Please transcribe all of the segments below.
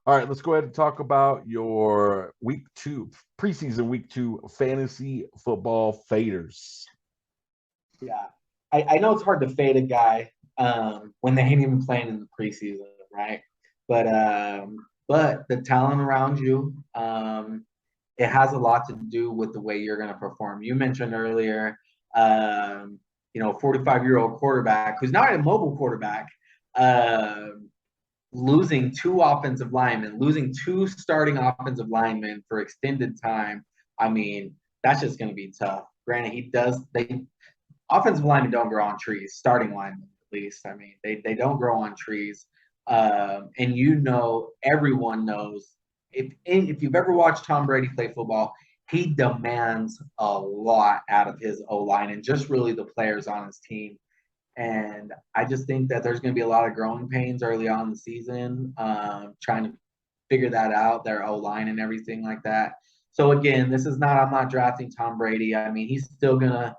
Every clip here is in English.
All right, let's go ahead and talk about your preseason week 2 fantasy football faders. Yeah. I know it's hard to fade a guy when they ain't even playing in the preseason, right? But the talent around you, it has a lot to do with the way you're going to perform. You mentioned earlier, 45-year-old quarterback who's not a mobile quarterback, uh, losing two offensive linemen, losing two starting offensive linemen for extended time. I mean, that's just going to be tough. Granted, they offensive linemen don't grow on trees, starting linemen at least. I mean, they don't grow on trees. And everyone knows if you've ever watched Tom Brady play football, he demands a lot out of his O line and just really the players on his team. And I just think that there's going to be a lot of growing pains early on in the season, trying to figure that out, their O line and everything like that. So again, I'm not drafting Tom Brady. I mean, he's still gonna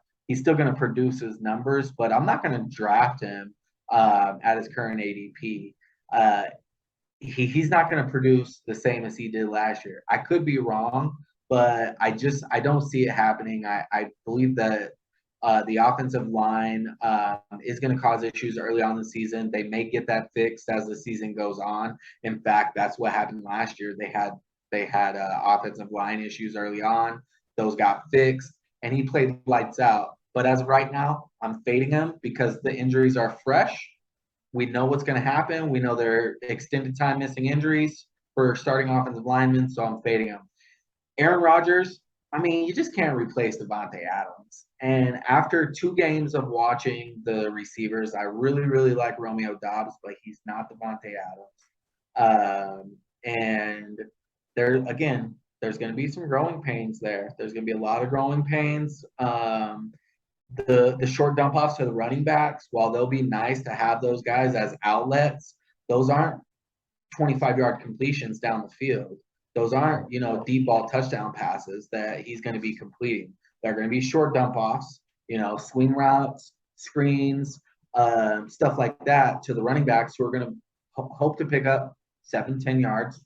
produce his numbers, but I'm not gonna draft him at his current ADP. Uh, he's not going to produce the same as he did last year. I could be wrong, but I don't see it happening. I believe that the offensive line is going to cause issues early on in the season. They may get that fixed as the season goes on. In fact, that's what happened last year. They had offensive line issues early on. Those got fixed, and he played lights out. But as of right now, I'm fading him because the injuries are fresh. We know what's going to happen. We know they're extended time missing injuries for starting offensive linemen, so I'm fading them. Aaron Rodgers, I mean, you just can't replace Devontae Adams. And after 2 games of watching the receivers, I really, really like Romeo Dobbs, but he's not Devontae Adams. And there's going to be some growing pains there. There's going to be a lot of growing pains. The short dump offs to the running backs, while they'll be nice to have those guys as outlets, those aren't 25-yard completions down the field. Those aren't, deep ball touchdown passes that he's going to be completing. They're going to be short dump offs, swing routes, screens, stuff like that to the running backs who are going to hope to pick up 7-10 yards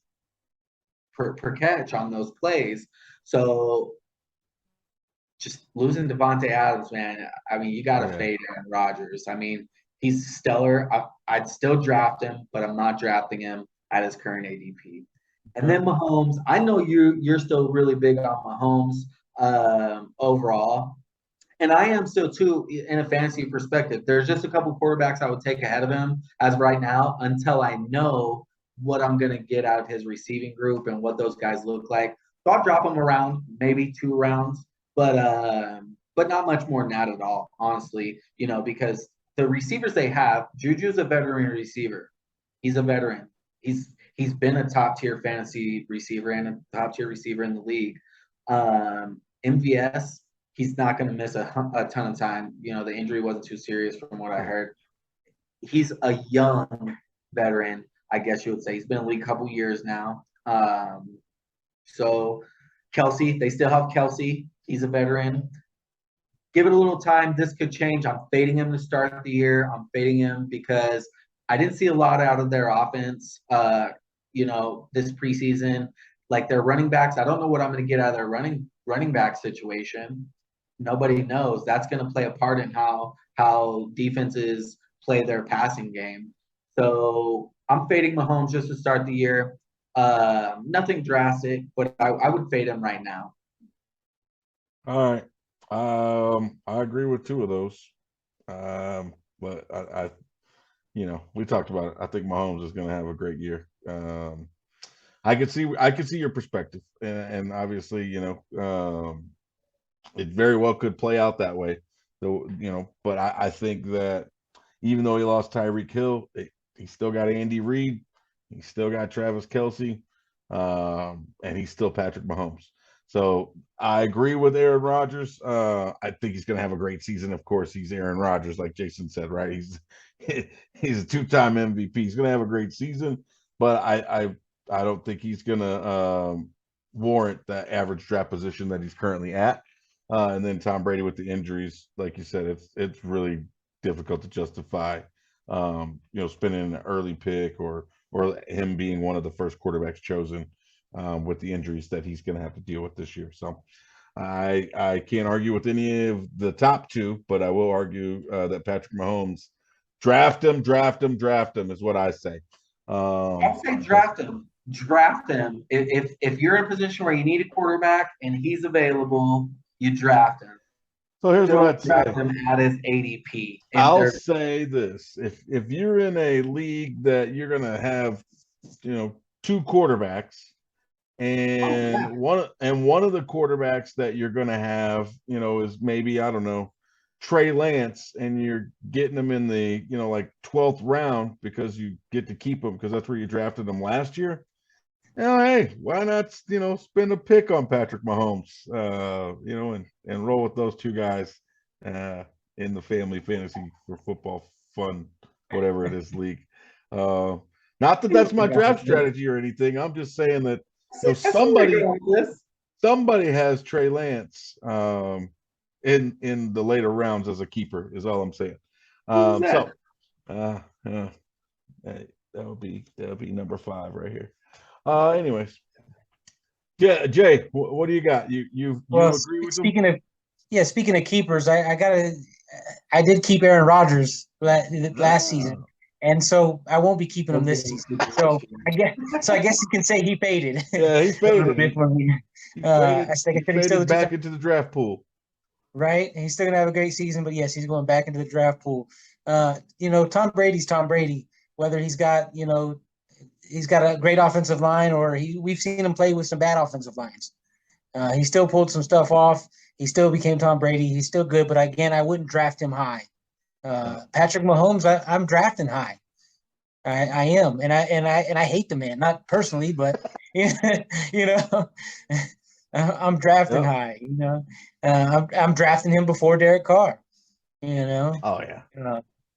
per catch on those plays. So just losing Devontae Adams, man. I mean, you got to fade Aaron Rodgers. I mean, he's stellar. I'd still draft him, but I'm not drafting him at his current ADP. And then Mahomes, I know you're still really big on Mahomes overall, and I am still too in a fantasy perspective. There's just a couple quarterbacks I would take ahead of him as right now until I know what I'm going to get out of his receiving group and what those guys look like. So I'll drop him around maybe 2 rounds, but not much more than that at all, honestly. Because the receivers they have, Juju's a veteran receiver. He's a veteran. He's been a top tier fantasy receiver and a top tier receiver in the league. MVS, he's not going to miss a ton of time. The injury wasn't too serious from what I heard. He's a young veteran, I guess you would say. He's been in the league a couple years now. So Kelsey, they still have Kelsey. He's a veteran. Give it a little time. This could change. I'm fading him to start the year. I'm fading him because I didn't see a lot out of their offense, this preseason. Like their running backs, I don't know what I'm going to get out of their running back situation. Nobody knows. That's going to play a part in how defenses play their passing game. So I'm fading Mahomes just to start the year. Nothing drastic, but I would fade him right now. All right. I agree with 2 of those. But we talked about it. I think Mahomes is going to have a great year. I could see your perspective, and obviously, it very well could play out that way. So, but I think that even though he lost Tyreek Hill, he still got Andy Reid, he still got Travis Kelsey, and he's still Patrick Mahomes. So I agree with Aaron Rodgers. I think he's going to have a great season. Of course, he's Aaron Rodgers, like Jason said, right? He's a 2-time MVP. He's going to have a great season, but I don't think he's going to warrant the average draft position that he's currently at. And then Tom Brady with the injuries, like you said, it's really difficult to justify, spending an early pick or or him being one of the first quarterbacks chosen with the injuries that he's going to have to deal with this year. So I can't argue with any of the top two, but I will argue that Patrick Mahomes, draft him is what I say. I'd say draft him. Draft him. If you're in a position where you need a quarterback and he's available, you draft him. So here's what Don't I'd draft say. him at his ADP. I'll say this: if you're in a league that you're going to have, two quarterbacks, and one of the quarterbacks that you're going to have, is maybe, I don't know, Trey Lance, and you're getting him in the like 12th round because you get to keep him because that's where you drafted him last year. Hey, why not spend a pick on Patrick Mahomes, and roll with those two guys in the family fantasy for football fun, whatever it is, league. Not that that's my draft strategy or anything. I'm just saying that somebody has Trey Lance in the later rounds as a keeper is all I'm saying. That'll be number 5 right here. Anyways, yeah, Jay, what do you got? You agree with speaking of keepers, I did keep Aaron Rodgers last season, and so I won't be keeping him this season. So I guess you can say he faded. Yeah, he faded. He faded back into the draft pool. Right, and he's still gonna have a great season, but yes, he's going back into the draft pool. Tom Brady's Tom Brady. Whether he's got a great offensive line or we've seen him play with some bad offensive lines. He still pulled some stuff off. He still became Tom Brady. He's still good, but again, I wouldn't draft him high. Patrick Mahomes, I'm drafting high. I am, and I hate the man, not personally, but I'm drafting high. I'm drafting him before Derek Carr. Oh yeah.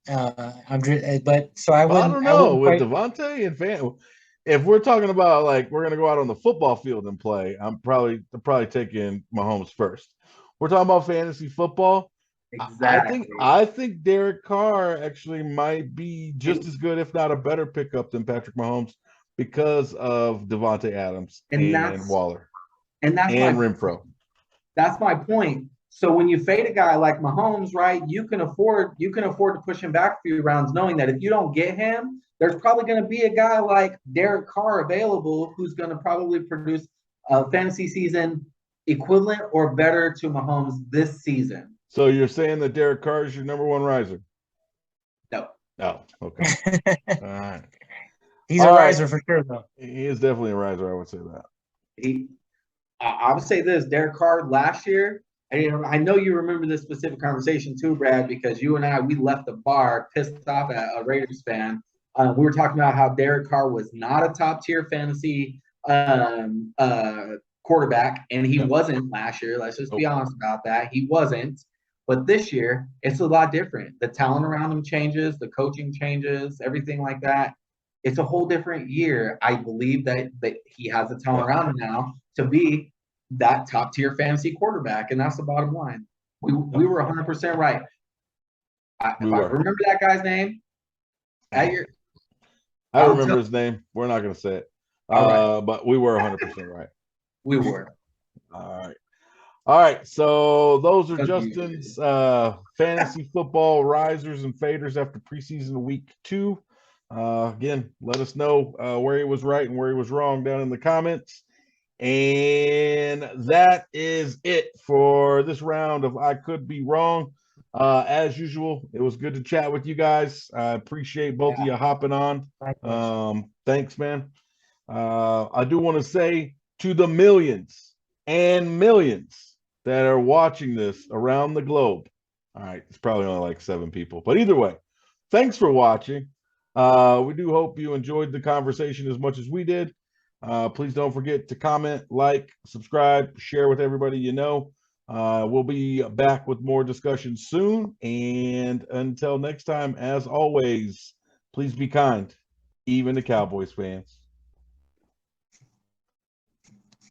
But so I wouldn't. I don't know with Devontae and Fan. If we're talking about like we're gonna go out on the football field and play, I'm probably taking Mahomes first. We're talking about fantasy football. Exactly. I think Derek Carr actually might be just as good, if not a better pickup than Patrick Mahomes because of Devontae Adams and Waller and Renfro. That's my point. So when you fade a guy like Mahomes, right, you can afford to push him back a few rounds, knowing that if you don't get him, there's probably going to be a guy like Derek Carr available who's going to probably produce a fantasy season equivalent or better to Mahomes this season. So you're saying that Derek Carr is your number 1 riser? No. Oh, okay. All right. He's a riser for sure, though. He is definitely a riser. I would say that. I would say this: Derek Carr last year. I know you remember this specific conversation too, Brad, because you and I, we left the bar pissed off at a Raiders fan. We were talking about how Derek Carr was not a top-tier fantasy quarterback, and he wasn't last year. Let's just be honest about that. He wasn't. But this year, it's a lot different. The talent around him changes, the coaching changes, everything like that. It's a whole different year. I believe that he has the talent around him now to be that top-tier fantasy quarterback, and that's the bottom line. We were 100% right. If I remember that guy's name, I remember his name. We're not going to say it. But we were 100% right. We were. All right. So those are Justin's fantasy football risers and faders after preseason week 2. Again, let us know where he was right and where he was wrong down in the comments. And that is it for this round of I Could Be Wrong. As usual, it was good to chat with you guys. I appreciate both of you hopping on. Thanks, man. I do want to say to the millions and millions that are watching this around the globe. All right, it's probably only like 7 people, but either way, thanks for watching. We do hope you enjoyed the conversation as much as we did. Please don't forget to comment, like, subscribe, share with everybody you know. We'll be back with more discussion soon. And until next time, as always, please be kind, even to Cowboys fans.